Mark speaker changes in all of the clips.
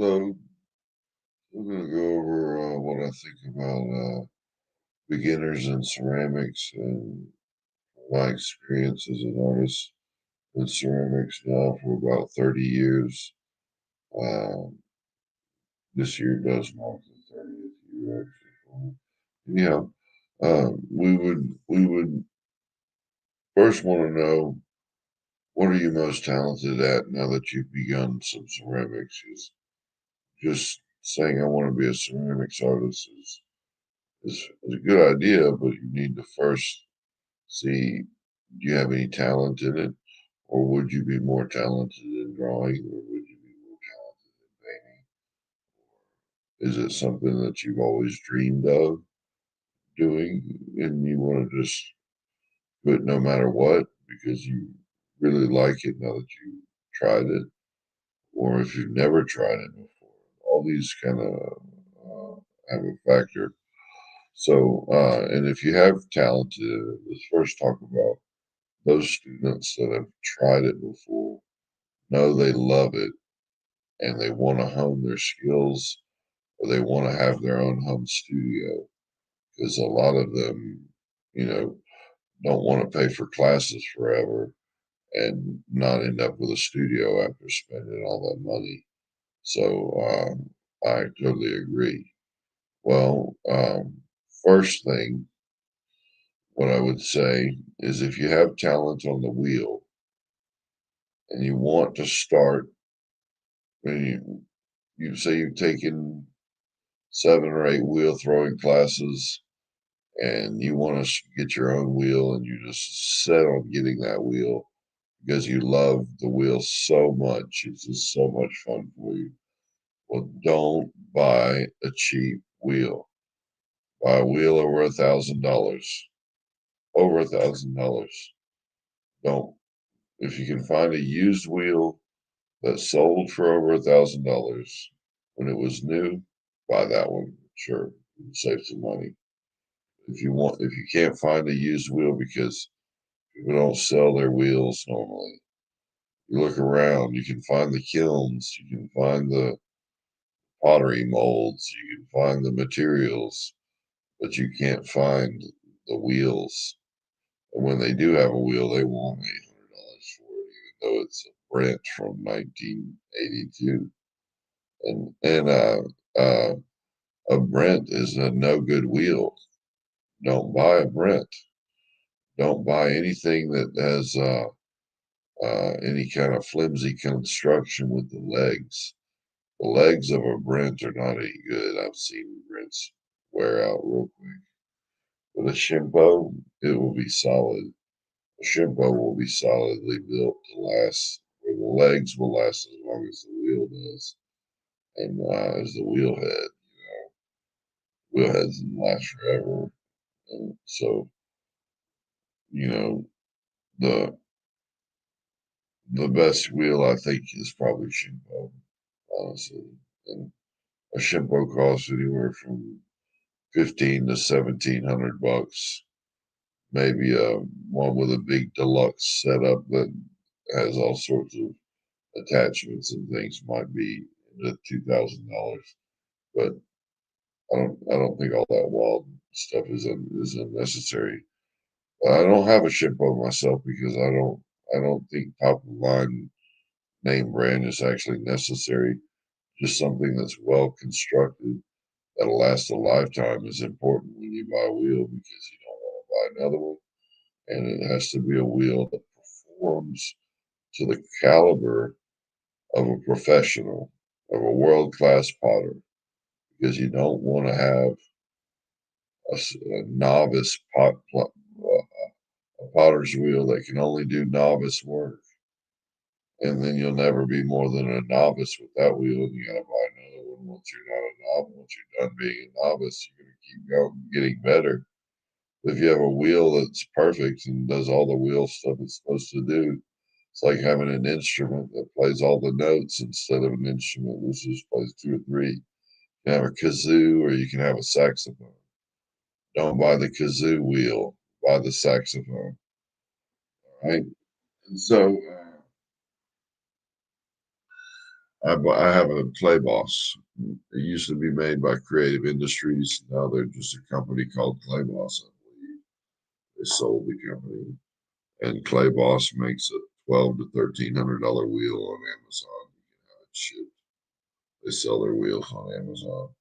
Speaker 1: So I'm going to go over what I think about beginners in ceramics and my experience as an artist in ceramics now for about 30 years. Um, this year does mark the 30th year actually for me. Yeah, we would first want to know, what are you most talented at now that you've begun some ceramics? Is just saying I want to be a ceramics artist is a good idea, but you need to first see, do you have any talent in it, or would you be more talented in drawing, or would you be more talented in painting? Is it something that you've always dreamed of doing and you want to just do it no matter what because you really like it now that you tried it, or if you've never tried it before? All these kind of have a factor. So, and if you have talent, let's first talk about those students that have tried it before, know they love it, and they want to hone their skills, or they want to have their own home studio, because a lot of them, you know, don't want to pay for classes forever and not end up with a studio after spending all that money. So I totally agree. Well, first thing, what I would say is if you have talent on the wheel and you want to start, and you say you've taken 7 or 8 wheel throwing classes and you want to get your own wheel and you just set on getting that wheel because you love the wheel so much, it's just so much fun for you. Well, don't buy a cheap wheel. Buy a wheel over $1,000. Over $1,000. Don't. If you can find a used wheel that sold for over $1,000 when it was new, buy that one. Sure, you can save some money. If you can't find a used wheel because people don't sell their wheels normally, you look around. You can find the kilns. You can find the pottery molds. You can find the materials, but you can't find the wheels. And when they do have a wheel, they want $800 for it, even though it's a Brent from 1982. And a Brent is a no good wheel. Don't buy a Brent. Don't buy anything that has any kind of flimsy construction with the legs. The legs of a Brent are not any good. I've seen Brents wear out real quick. But a Shimpo, it will be solid. A Shimpo will be solidly built to last, where the legs will last as long as the wheel does, and as the wheel head. Wheel heads last forever. And so, you know, the the best wheel I think is probably Shimpo, honestly. And a Shimpo costs anywhere from 15 to 1,700 bucks. Maybe one with a big deluxe setup that has all sorts of attachments and things might be in the $2,000. But I don't think all that wild stuff is unnecessary. I don't have a Shimpo myself because I don't think top of line name brand is actually necessary. Just something that's well constructed that'll last a lifetime is important when you buy a wheel because you don't want to buy another one. And it has to be a wheel that performs to the caliber of a professional, of a world class potter, because you don't want to have a novice a potter's wheel that can only do novice work. And then you'll never be more than a novice with that wheel, and you got to buy another one once you're not a novice. Once you're done being a novice, you're going to keep going, getting better. But if you have a wheel that's perfect and does all the wheel stuff it's supposed to do, it's like having an instrument that plays all the notes instead of an instrument that just plays two or three. You can have a kazoo or you can have a saxophone. Don't buy the kazoo wheel, buy the saxophone. Right? And so, I have a Clay Boss. It used to be made by Creative Industries. Now they're just a company called Clay Boss, I believe. They sold the company, and Clay Boss makes a $1,200 to $1,300 wheel on Amazon. You can have it shipped. They sell their wheels on Amazon,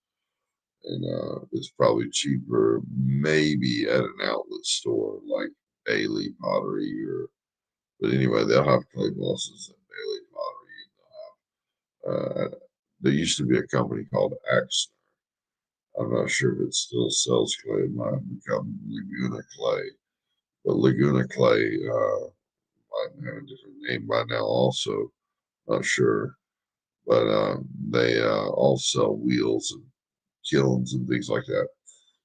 Speaker 1: and it's probably cheaper, maybe at an outlet store like Bailey Pottery or. But anyway, they'll have Clay Bosses at Bailey Pottery. There used to be a company called Axe. I'm not sure if it still sells clay. It might have become Laguna Clay, but Laguna Clay might have a different name by now. Also, not sure, but they all sell wheels and kilns and things like that.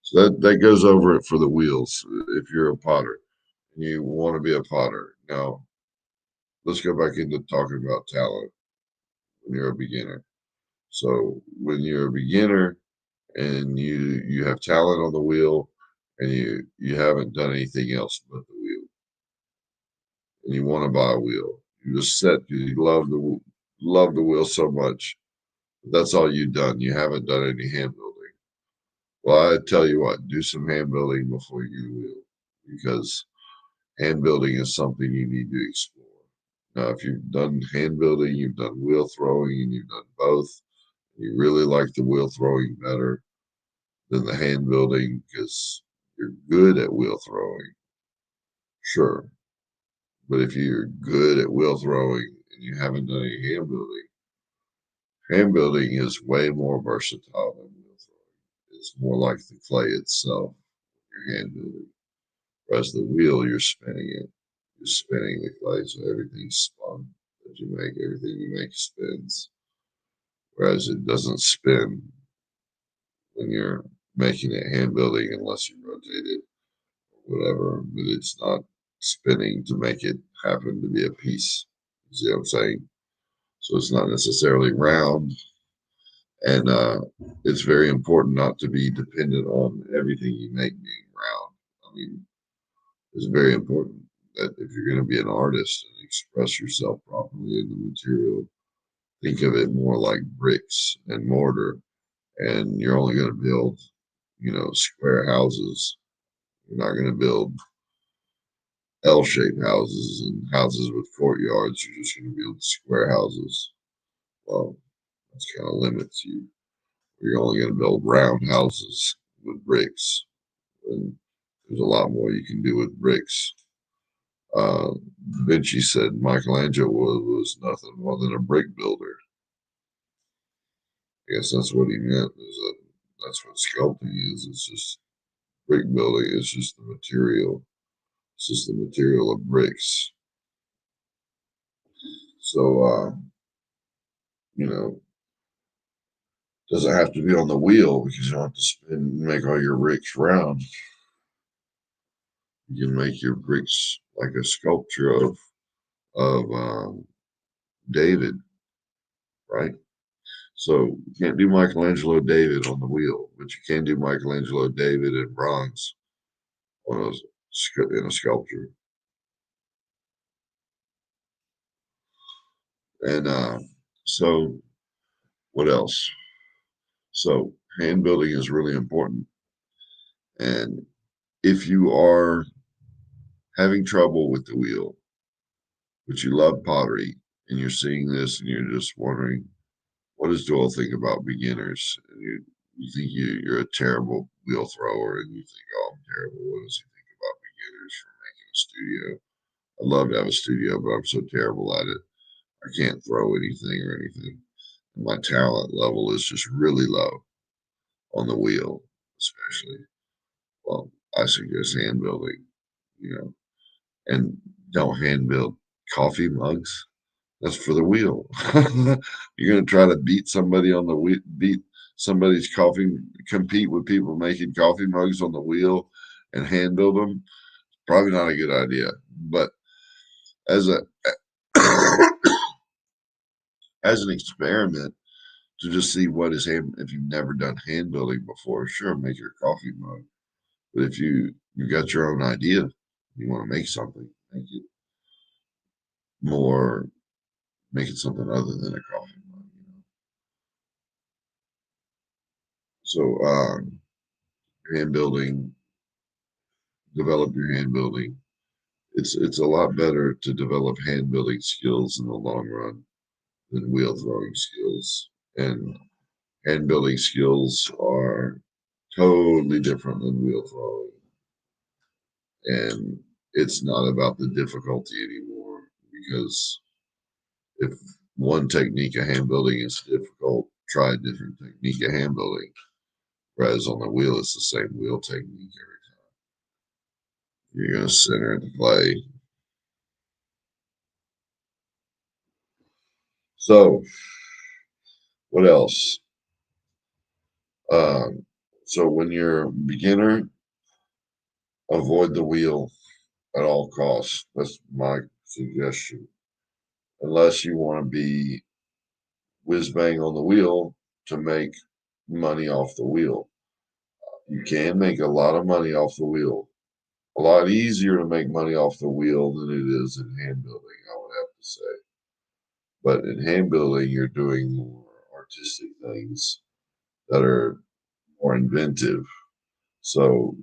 Speaker 1: So that goes over it for the wheels. If you're a potter and you want to be a potter, now let's go back into talking about talent when you're a beginner. So when you're a beginner and you have talent on the wheel and you haven't done anything else but the wheel and you want to buy a wheel, you just set you love the wheel so much. That's all you've done. You haven't done any hand building. Well, I tell you what, do some hand building before you get a wheel because hand building is something you need to explore. Now, if you've done hand building, you've done wheel throwing, and you've done both, you really like the wheel throwing better than the hand building because you're good at wheel throwing, sure. But if you're good at wheel throwing and you haven't done any hand building is way more versatile than wheel throwing. It's more like the clay itself, your hand building. Whereas the wheel, you're spinning it. You're spinning the clay, so everything's spun that you make. Everything you make spins. Whereas it doesn't spin when you're making it hand building unless you rotate it or whatever. But it's not spinning to make it happen to be a piece. You see what I'm saying? So it's not necessarily round. And it's very important not to be dependent on everything you make being round. I mean, it's very important that if you're going to be an artist and express yourself properly in the material, think of it more like bricks and mortar. And you're only going to build, square houses. You're not going to build L-shaped houses and houses with courtyards. You're just going to build square houses. Well, that's kind of limits you. You're only going to build round houses with bricks. And there's a lot more you can do with bricks. Da Vinci said Michelangelo was nothing more than a brick builder. I guess that's what he meant. That's what sculpting is. It's just brick building. It's just the material. It's just the material of bricks. So you know, doesn't have to be on the wheel because you don't have to spin make all your bricks round. You can make your bricks like a sculpture of David, right? So you can't do Michelangelo David on the wheel, but you can do Michelangelo David in bronze on in a sculpture. And so, what else? So, hand building is really important. And if you are having trouble with the wheel, but you love pottery, and you're seeing this and you're just wondering, what does Joel think about beginners? And you think you're a terrible wheel thrower, and you think, oh, I'm terrible. What does he think about beginners for making a studio? I'd love to have a studio, but I'm so terrible at it. I can't throw anything or anything. And my talent level is just really low on the wheel, especially. Well, I suggest hand building, you know, and don't hand build coffee mugs. That's for the wheel. You're going to try to beat somebody on the wheel, beat somebody's coffee, compete with people making coffee mugs on the wheel and hand build them. Probably not a good idea. But as a as an experiment to just see what is hand, if you've never done hand building before, sure, make your coffee mug. But if you got your own idea, you want to make something, make it more, make it something other than a coffee mug. So, hand building, develop your hand building. It's a lot better to develop hand building skills in the long run than wheel throwing skills. And hand building skills are totally different than wheel throwing. And it's not about the difficulty anymore because if one technique of hand building is difficult, try a different technique of hand building. Whereas on the wheel, it's the same wheel technique every time. You're going to center into play. So, what else? Um, so, when you're a beginner, avoid the wheel at all costs. That's my suggestion. Unless you want to be whiz bang on the wheel to make money off the wheel. You can make a lot of money off the wheel. A lot easier to make money off the wheel than it is in hand building, I would have to say. But in hand building, you're doing more artistic things that are more inventive. So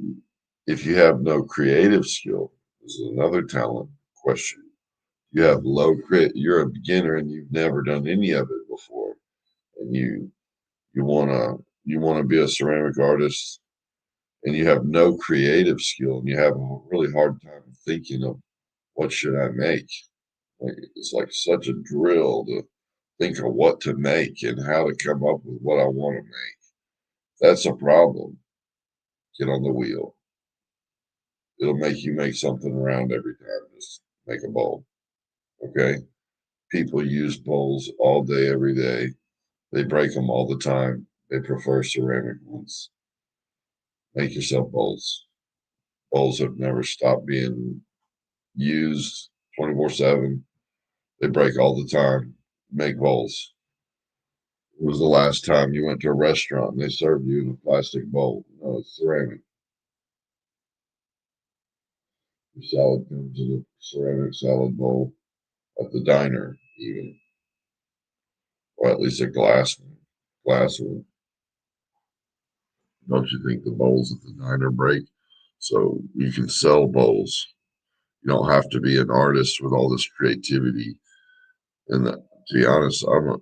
Speaker 1: if you have no creative skill, this is another talent question. You have low crit, you're a beginner and you've never done any of it before, and you wanna be a ceramic artist and you have no creative skill and you have a really hard time thinking of what should I make. Like it's like such a drill to think of what to make and how to come up with what I want to make. That's a problem. Get on the wheel. It'll make you make something around every time. Just make a bowl. Okay. People use bowls all day, every day. They break them all the time. They prefer ceramic ones. Make yourself bowls. Bowls have never stopped being used 24/7. They break all the time. Make bowls. When was the last time you went to a restaurant and they served you in a plastic bowl? No, it's ceramic. Your salad comes in a ceramic salad bowl at the diner, even, or at least a glass one. Glass one. Don't you think the bowls at the diner break? So you can sell bowls. You don't have to be an artist with all this creativity. And that, to be honest, I'm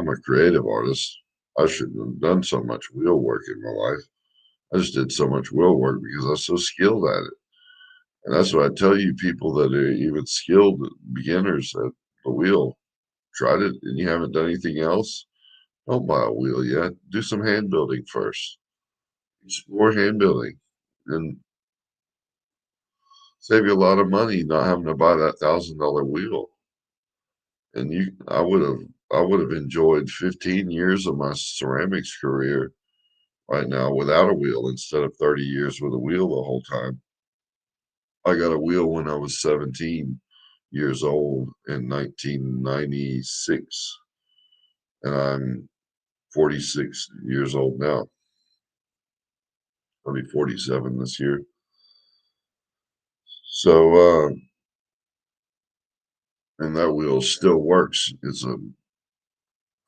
Speaker 1: a creative artist. I shouldn't have done so much wheel work in my life. I just did so much wheel work because I was so skilled at it. And that's what I tell you people that are even skilled beginners at the wheel. Tried it and you haven't done anything else, don't buy a wheel yet. Do some hand building first. Explore hand building and save you a lot of money not having to buy that $1,000 wheel. And I would have enjoyed 15 years of my ceramics career right now without a wheel instead of 30 years with a wheel the whole time. I got a wheel when I was 17 years old in 1996, and I'm 46 years old now. I'll be 47 this year. So, and that wheel still works. It's a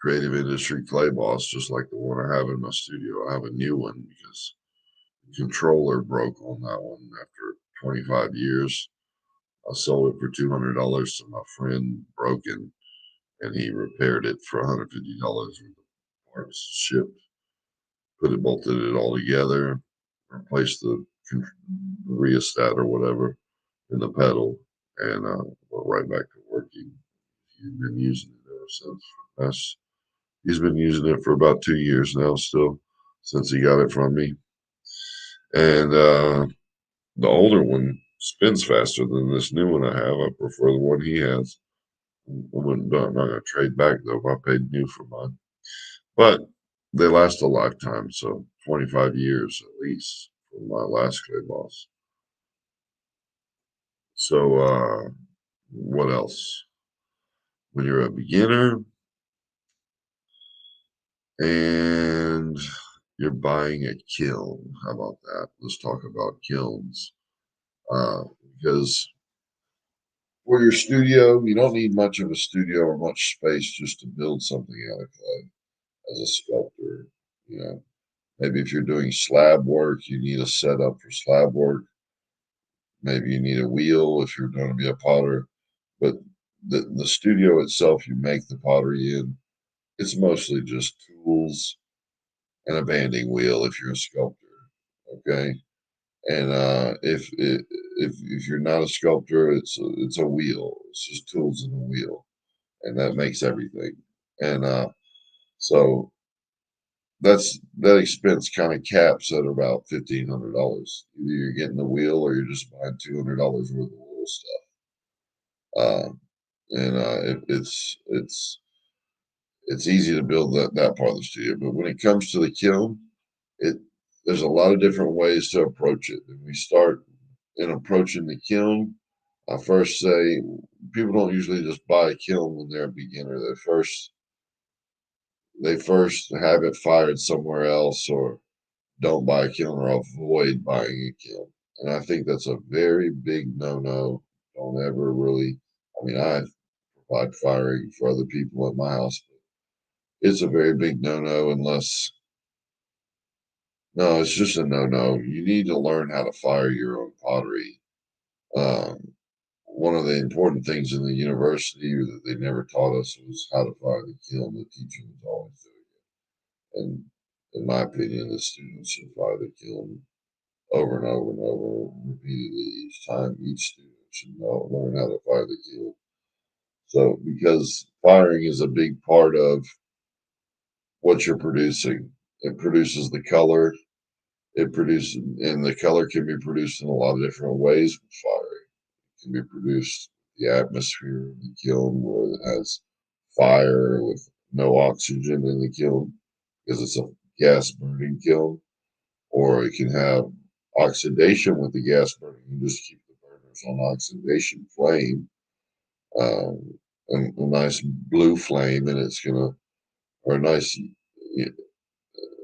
Speaker 1: creative industry clay boss, just like the one I have in my studio. I have a new one because the controller broke on that one after 25 years. I sold it for $200 to my friend, broken, and he repaired it for $150 worth of parts shipped. Bolted it all together, replaced the rheostat or whatever in the pedal, and went right back to working. He's been using it ever since. He's been using it for about 2 years now, still, since he got it from me. And the older one spins faster than this new one I have. I prefer the one he has. I'm not going to trade back though. I paid new for mine, but they last a lifetime. So 25 years at least for my last clay boss. So what else? When you're a beginner and you're buying a kiln, how about that? Let's talk about kilns. Uh, because for your studio, you don't need much of a studio or much space just to build something out of clay as a sculptor. You know, maybe if you're doing slab work, you need a setup for slab work. Maybe you need a wheel if you're going to be a potter. But the studio itself, you make the pottery in. It's mostly just tools and a banding wheel if you're a sculptor. Okay, and if you're not a sculptor, it's a wheel. It's just tools and a wheel, and that makes everything. And so that expense kind of caps at about $1,500. Either you're getting the wheel or you're just buying $200 worth of little stuff. And it's easy to build that part of the studio, but when it comes to the kiln, it there's a lot of different ways to approach it. And we start in approaching the kiln. I first say people don't usually just buy a kiln when they're a beginner. They first have it fired somewhere else, or don't buy a kiln, or avoid buying a kiln. And I think that's a very big no-no. Don't ever really. I mean, I provide firing for other people at my house. It's a very big no-no unless. No, it's just a no-no. You need to learn how to fire your own pottery. Um, One of the important things in the university that they never taught us was how to fire the kiln. The teacher was always doing it. And in my opinion, the students should fire the kiln over and over and over, repeatedly each time. Each student should learn how to fire the kiln. So, because firing is a big part of what you're producing, it produces the color. It produces, and the color can be produced in a lot of different ways with firing. It can be produced the atmosphere of the kiln where it has fire with no oxygen in the kiln because it's a gas burning kiln, or it can have oxidation with the gas burning. You just keep the burners on oxidation flame, and a nice blue flame, and it's gonna, or a nice,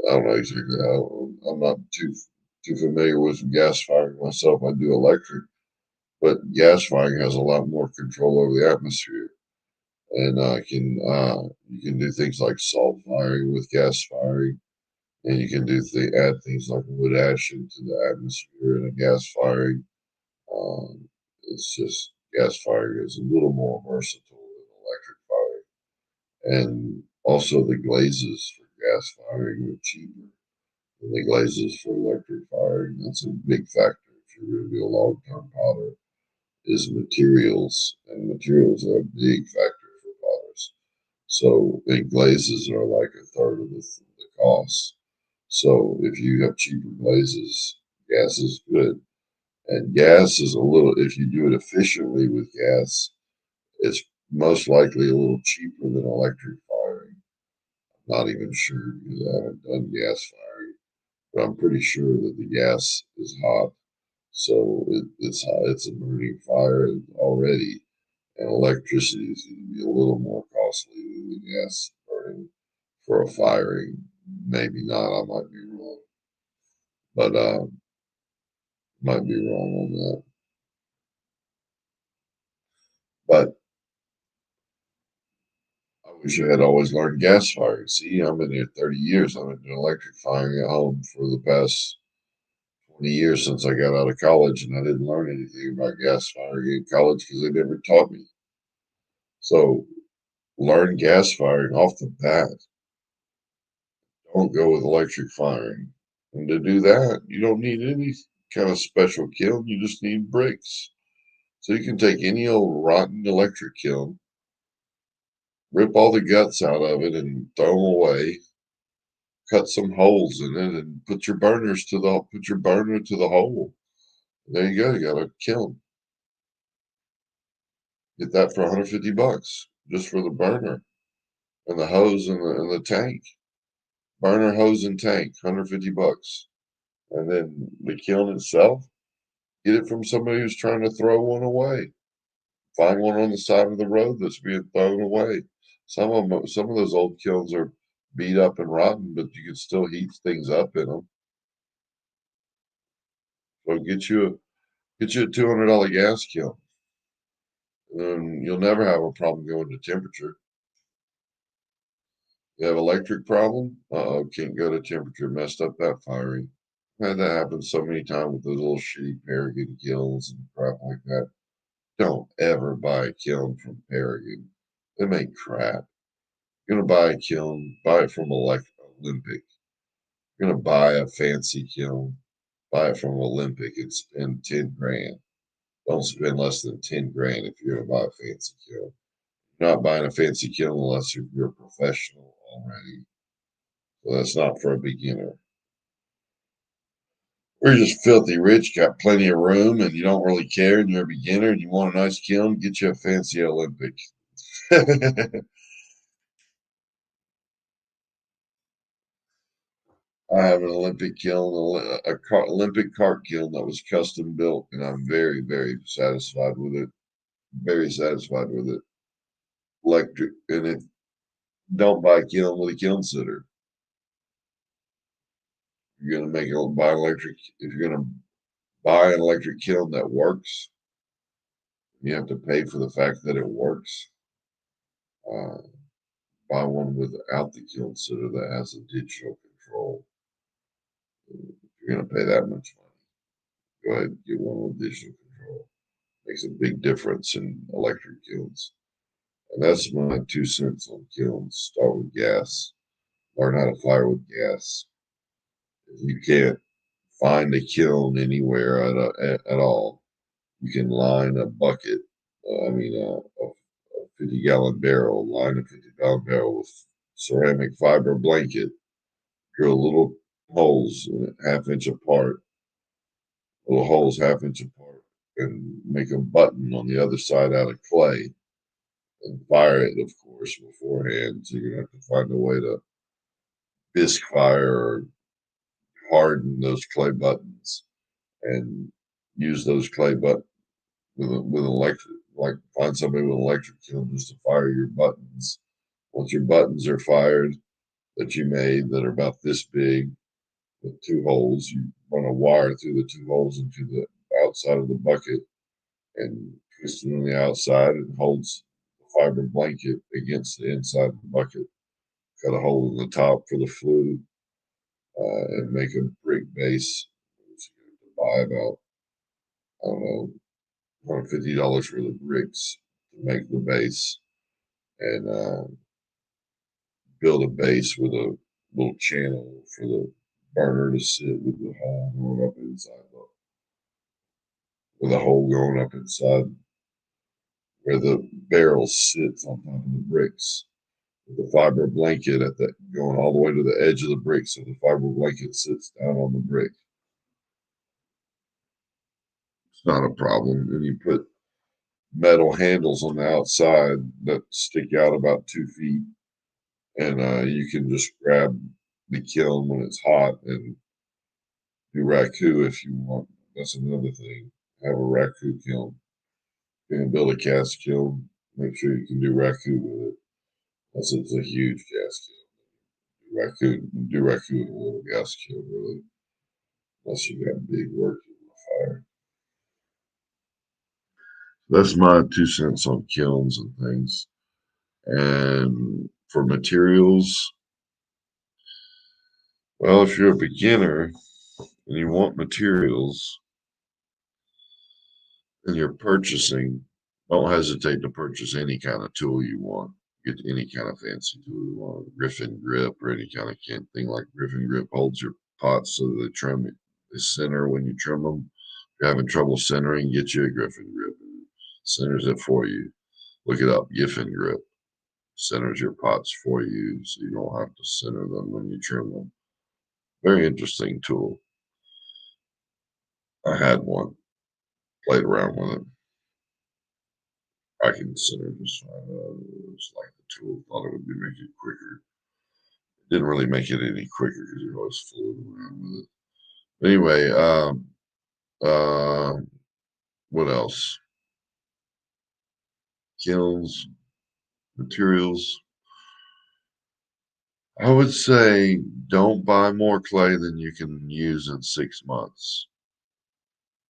Speaker 1: I don't know exactly how. I'm not too familiar with gas firing myself. I do electric, but gas firing has a lot more control over the atmosphere, and can you can do things like salt firing with gas firing, and you can add things like wood ash into the atmosphere in a gas firing. It's just gas firing is a little more versatile than electric firing, and also the glazes for gas firing are cheaper than the glazes for electric firing. That's a big factor if you're going to do a long-term powder. Is materials, and materials are a big factor for potters. So, and glazes are like a third of the cost. So, if you have cheaper glazes, gas is good. And gas is a little, if you do it efficiently with gas, it's most likely a little cheaper than electric firing. I'm not even sure because I haven't done gas firing, but I'm pretty sure that the gas is hot. So it's hot, it's a burning fire already, and electricity is going to be a little more costly than the gas burning for a firing. Maybe not, I might be wrong, but might be wrong on that. But I wish I had always learned gas firing. See, I've been here 30 years. I've been doing electric firing at home for the past 20 years since I got out of college, and I didn't learn anything about gas firing in college because they never taught me. So learn gas firing off the bat. Don't go with electric firing. And to do that, you don't need any kind of special kiln. You just need bricks. So you can take any old rotten electric kiln, rip all the guts out of it and throw them away, cut some holes in it, and put your burner to the hole. There you go. You got a kiln. Get that for $150 just for the burner and the hose and the tank. Burner, hose, and tank, $150. And then the kiln itself, get it from somebody who's trying to throw one away. Find one on the side of the road that's being thrown away. Some of those old kilns are beat up and rotten, but you can still heat things up in them. So get you a $200 gas kiln, and you'll never have a problem going to temperature. You have electric problem? Uh-oh, can't go to temperature, messed up that firing. Had that happen so many times with those little shitty Paragon kilns and crap like that. Don't ever buy a kiln from Paragon. They make crap. You're gonna buy a kiln, buy it from Olympic. You're gonna buy a fancy kiln, buy it from Olympic and spend 10 grand. Don't spend less than 10 grand if you're gonna buy a fancy kiln. You're not buying a fancy kiln unless you're a professional already. So that's not for a beginner. We're just filthy rich, got plenty of room, and you don't really care, and you're a beginner, and you want a nice kiln, get you a fancy Olympic. I have an Olympic kiln, Olympic cart kiln that was custom built, and I'm very, very satisfied with it. Very satisfied with it. Electric, and it don't buy a kiln with a kiln sitter. You're gonna make it buy electric. If you're gonna buy an electric kiln that works, you have to pay for the fact that it works. Uh, Buy one without the kiln sitter that has a digital control. If you're gonna pay that much money, go ahead and get one with digital control. Makes a big difference in electric kilns. And that's my 2 cents on kilns. Start with gas. Learn how to fire with gas. If you can't find a kiln anywhere at all, you can line a bucket. A 50-gallon barrel. Line a 50-gallon barrel with ceramic fiber blanket. Drill little holes half-inch apart. Little holes half-inch apart, and make a button on the other side out of clay and fire it, of course, beforehand. So you're gonna have to find a way to bisque fire or harden those clay buttons and use those clay buttons with an electric, like find somebody with an electric kiln just to fire your buttons. Once your buttons are fired that you made that are about this big with 2 holes, you run a wire through the 2 holes into the outside of the bucket and twist it on the outside and holds the fiber blanket against the inside of the bucket. Cut a hole in the top for the flue and make a brick base. So you have to buy about, I don't know, $150 worth of bricks to make the base and build a base with a little channel for the burner to sit with the hole going up inside with a hole going up inside where the barrel sits on top of the bricks. With the fiber blanket at the going all the way to the edge of the brick, so the fiber blanket sits down on the brick. It's not a problem. And you put metal handles on the outside that stick out about 2 feet, and you can just grab the kiln when it's hot and do raku if you want. That's another thing. Have a raku kiln. You can build a cast kiln. Make sure you can do raku with it. Unless it's a huge gas kiln. Do raku with a little gas kiln, really. Unless you got big work in the fire. That's my 2 cents on kilns and things. And for materials, well, if you're a beginner and you want materials and you're purchasing, don't hesitate to purchase any kind of tool you want. Get any kind of fancy tool you want, Griffin grip or any kind of thing like Griffin grip holds your pots so they trim it. They center when you trim them. If you're having trouble centering, get you a Griffin grip. It centers it for you. Look it up, Giffen grip. Centers your pots for you so you don't have to center them when you trim them. Very interesting tool. I had one, played around with it. I can center just fine. It was like the tool, thought it would be make it quicker. It didn't really make it any quicker because you're always fooling around with it. Anyway, uh, what else? Kilns, materials. I would say don't buy more clay than you can use in 6 months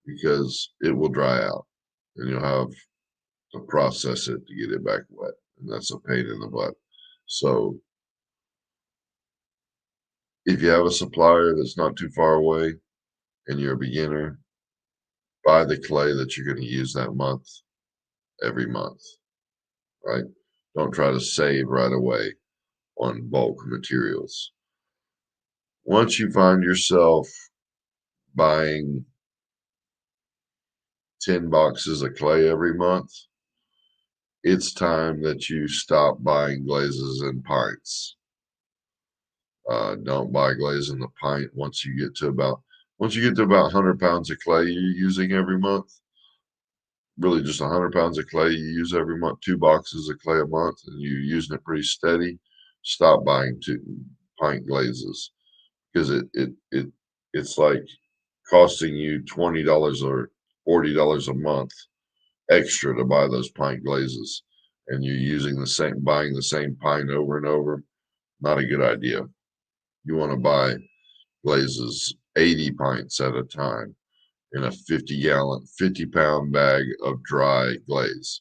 Speaker 1: because it will dry out and you'll have to process it to get it back wet. And that's a pain in the butt. So If you have a supplier that's not too far away and you're a beginner, buy the clay that you're going to use that month every month, right? Don't try to save right away on bulk materials. Once you find yourself buying 10 boxes of clay every month, it's time that you stop buying glazes in pints. Don't buy glaze in the pint once you get to about 100 pounds of clay you're using every month. Really, just 100 pounds of clay you use every month, 2 boxes of clay a month, and you're using it pretty steady. Stop buying 2 pint glazes because it's like costing you $20 or $40 a month extra to buy those pint glazes, and you're buying the same pint over and over. Not a good idea. You want to buy glazes 80 pints at a time in a 50-pound bag of dry glaze.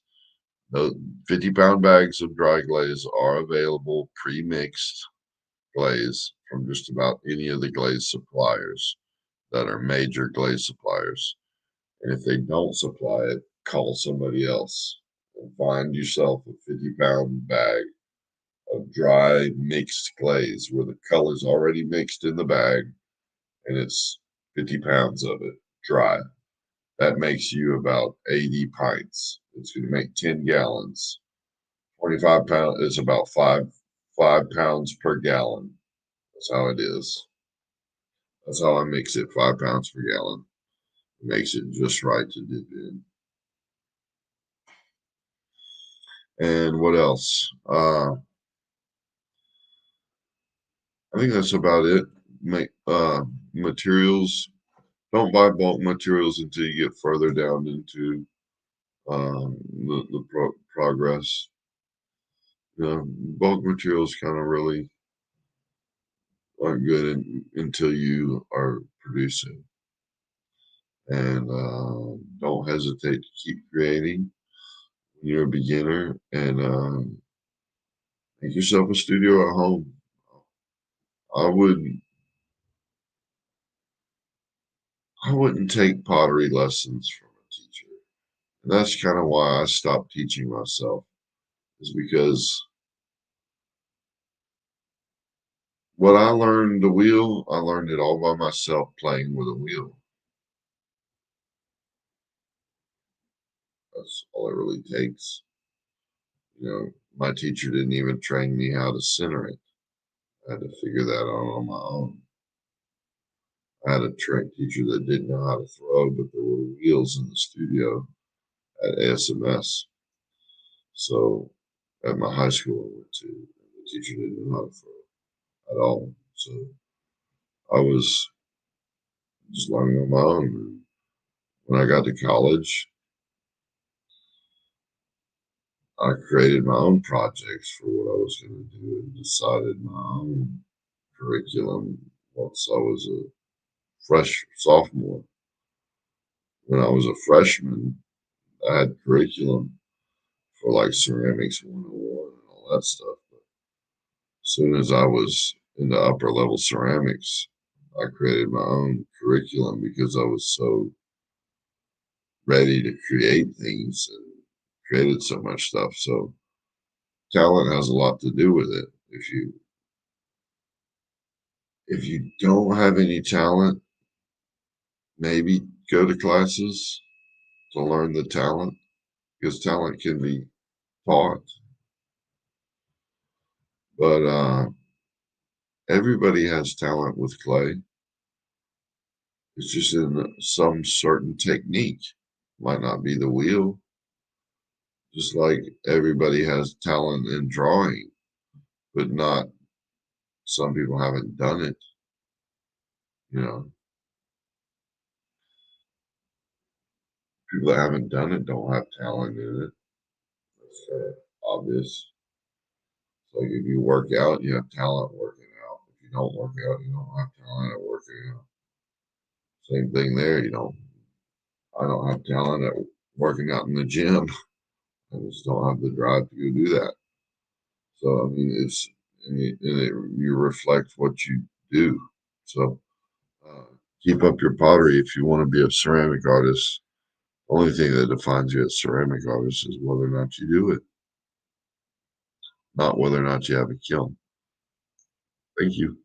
Speaker 1: Those 50-pound bags of dry glaze are available pre-mixed glaze from just about any of the glaze suppliers that are major glaze suppliers. And if they don't supply it, call somebody else and find yourself a 50-pound bag of dry mixed glaze where the color's already mixed in the bag and it's 50 pounds of it dry. That makes you about 80 pints. It's going to make 10 gallons. 25 pounds is about 5 pounds per gallon. That's how it is. That's how I mix it, 5 pounds per gallon. It makes it just right to dip in. And what else? I think that's about it. Materials. Don't buy bulk materials until you get further down into the progress. Bulk materials kind of really aren't good until you are producing. And don't hesitate to keep creating when you're a beginner and make yourself a studio at home. I would I wouldn't take pottery lessons from a teacher. And that's kind of why I stopped teaching myself, is because what I learned the wheel, I learned it all by myself playing with a wheel. That's all it really takes. My teacher didn't even train me how to center it. I had to figure that out on my own. I had a teacher that didn't know how to throw, but there were wheels in the studio at ASMS. So at my high school I went to, the teacher didn't know how to throw at all. So I was just learning on my own. When I got to college, I created my own projects for what I was going to do and decided my own curriculum once I was a fresh sophomore. When I was a freshman, I had curriculum for like ceramics 101 and all that stuff. But as soon as I was in the upper level ceramics, I created my own curriculum because I was so ready to create things and created so much stuff. So talent has a lot to do with it. If you don't have any talent, maybe go to classes to learn the talent because talent can be taught. But everybody has talent with clay. It's just in some certain technique. Might not be the wheel. Just like everybody has talent in drawing, but not some people haven't done it. You know, people that haven't done it don't have talent in it. That's obvious. So if you work out, you have talent working out. If you don't work out, you don't have talent at working out. Same thing there. I don't have talent at working out in the gym. I just don't have the drive to go do that. So I mean, you reflect what you do. So keep up your pottery if you want to be a ceramic artist. The only thing that defines you as a ceramic artist is whether or not you do it, not whether or not you have a kiln. Thank you.